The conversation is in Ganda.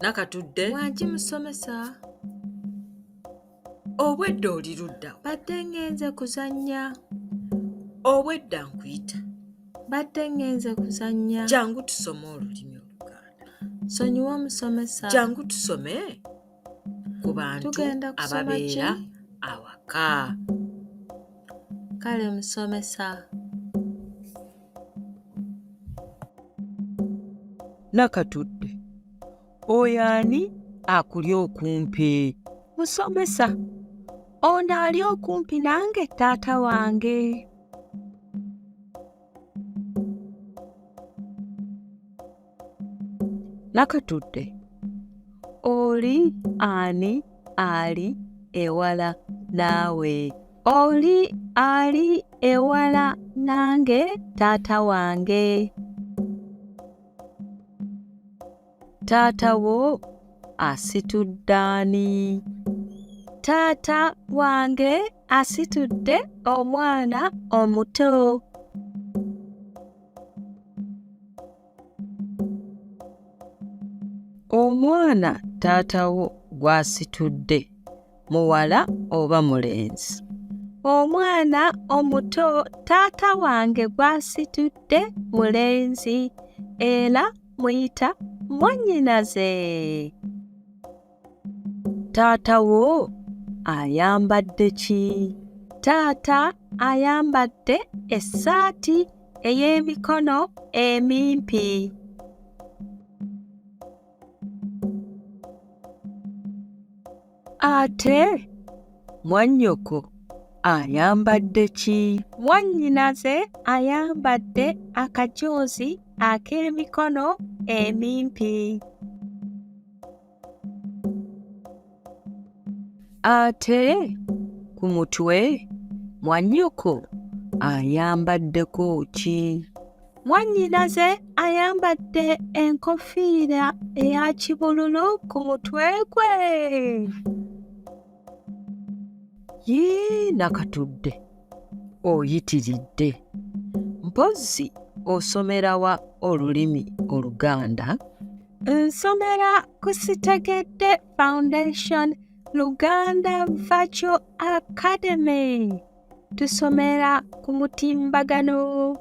Nakatudde. Wangi musomesa. Obwedda oli ludda. Badde ngenze kuzannya. Obwedda nkuyita. Badde ngenze kuzannya. Jangu tusome olulimi Oluganda. Sonyiwa musomesa. Jangu tusome ku bantu Tugenda kusoma ababeera ki? awaka. Kale musomesa. Nakatudde. Oyo ani akuli okumpi? Musomesa. Ono ali okumpi nange taata wange. Nakatudde. Oli ani ali ewala naawe? Oli ali ewala nange taata wange. Taata wo asitudde ani? Taata wange asitudde omwana omuto. Omwana taata wo gw'asitudde muwala oba mulenzi? Omwana omuto taata wange gw'asitudde mulenzi era muyita mwannyinaze. Taata wo ayambadde ki? Taata ayambadde essaati ey'emikono emimpi. Ate mwannyoko ayambadde ki? Mwannyinaze ayambadde akajoozi ak'emikono emimpi. Ate ku mutwe mwannyoko ayambaddeko ki? Mwannyinaze ayambadde enkofiira eya kibululu ku mutwe gwe. Yee, Nakatudde, oyitiridde. Mpozzi osomera wa olulimi Oluganda? Nsomera ku Sitegedde Foundation Luganda Virtual Academy. Tusomera ku mutimbagano.